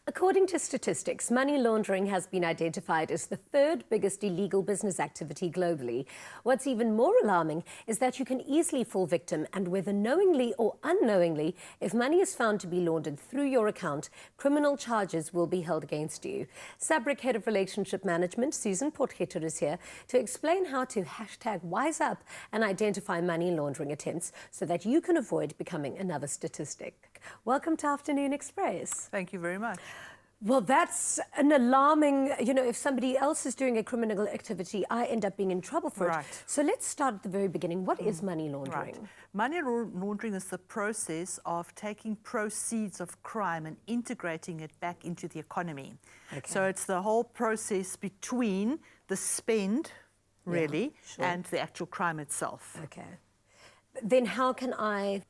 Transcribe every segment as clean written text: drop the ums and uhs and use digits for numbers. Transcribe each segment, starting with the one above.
According to statistics, money laundering has been identified as the third biggest illegal business activity globally. What's even more alarming is that you can easily fall victim, and whether knowingly or unknowingly, if money is found to be laundered through your account, criminal charges will be held against you. SABRIC Head of Relationship Management, Susan Potgieter, is here to explain how to #WiseUp and identify money laundering attempts so that you can avoid becoming another statistic. Welcome to Afternoon Express. Thank you very much. Well, that's an alarming, if somebody else is doing a criminal activity, I end up being in trouble for it. So let's start at the very beginning. What is money laundering? Right. Money laundering is the process of taking proceeds of crime and integrating it back into the economy. Okay. So it's the whole process between the spend, really, and the actual crime itself. Okay. Then how can I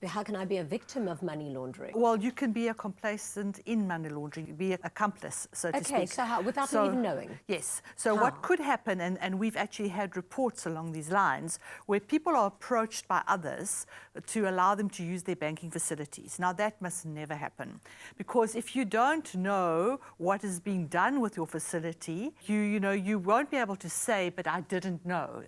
be a victim of money laundering? Well, you can be a complacent in money laundering, be an accomplice, so to speak. Okay, so how? Without me even knowing? Yes. So what could happen, and we've actually had reports along these lines, where people are approached by others to allow them to use their banking facilities. Now, that must never happen, because if you don't know what is being done with your facility, you won't be able to say, but I didn't know.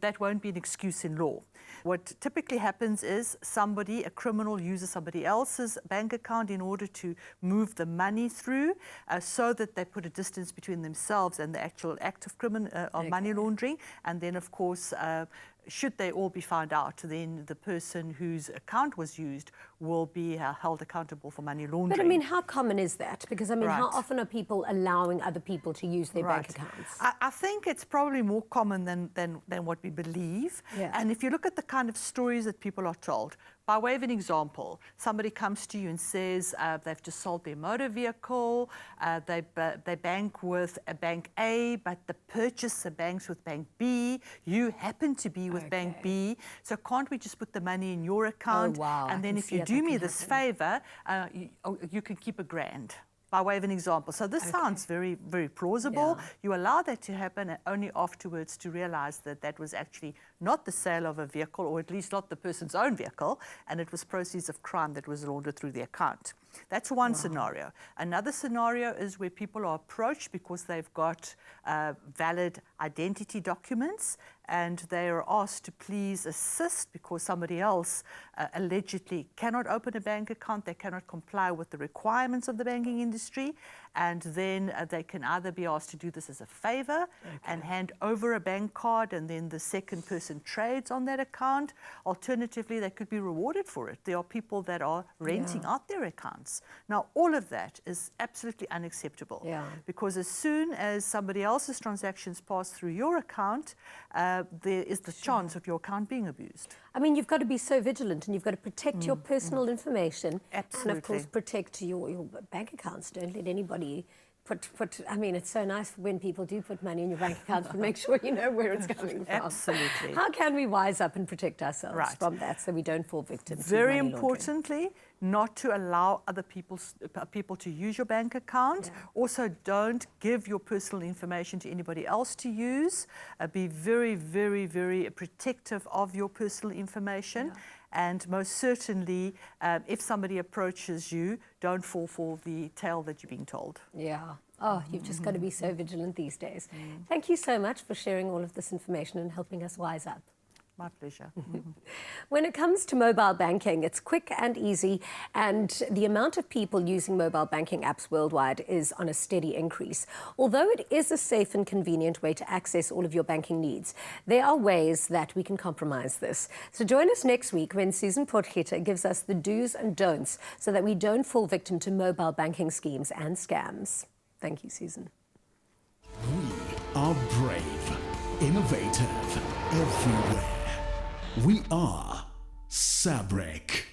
That won't be an excuse in law. What typically happens is a criminal uses somebody else's bank account in order to move the money through so that they put a distance between themselves and the actual act of money laundering. And then, of course, should they all be found out, then the person whose account was used will be held accountable for money laundering. But I mean, how common is that? Because I mean, how often are people allowing other people to use their bank accounts? I think it's probably more common than what we believe. Yeah. And if you look at the kind of stories that people are told, by way of an example, somebody comes to you and says they've just sold their motor vehicle, they bank with a bank A, but the purchaser banks with bank B. You happen to be with bank B, so can't we just put the money in your account? Oh, wow. And then if you do me this favor, you can keep $1,000. By way of an example. So this sounds very, very plausible. Yeah. You allow that to happen, and only afterwards to realize that that was actually not the sale of a vehicle, or at least not the person's own vehicle, and it was proceeds of crime that was laundered through the account. That's one scenario. Another scenario is where people are approached because they've got valid identity documents, and they are asked to please assist because somebody else allegedly cannot open a bank account, they cannot comply with the requirements of the banking industry, and then they can either be asked to do this as a favor and hand over a bank card, and then the second person trades on that account. Alternatively, they could be rewarded for it. There are people that are renting out their accounts. Now, all of that is absolutely unacceptable because as soon as somebody else's transactions pass through your account, there is the chance of your account being abused. I mean, you've got to be so vigilant, and you've got to protect your personal information. Absolutely. And, of course, protect your bank accounts. Don't let anybody I mean, it's so nice when people do put money in your bank accounts, but make sure you know where it's coming from. Absolutely. How can we wise up and protect ourselves from that so we don't fall victim to Very money importantly, not to allow other people to use your bank account. Also, don't give your personal information to anybody else to use. Be very, very, very protective of your personal information. And most certainly, if somebody approaches you, don't fall for the tale that you're being told. Yeah. Oh, you've just got to be so vigilant these days. Thank you so much for sharing all of this information and helping us wise up. My pleasure. When it comes to mobile banking, it's quick and easy, and the amount of people using mobile banking apps worldwide is on a steady increase. Although it is a safe and convenient way to access all of your banking needs, there are ways that we can compromise this. So join us next week when Susan Potgieter gives us the do's and don'ts so that we don't fall victim to mobile banking schemes and scams. Thank you, Susan. We are brave, innovative, everywhere. We are SABRIC.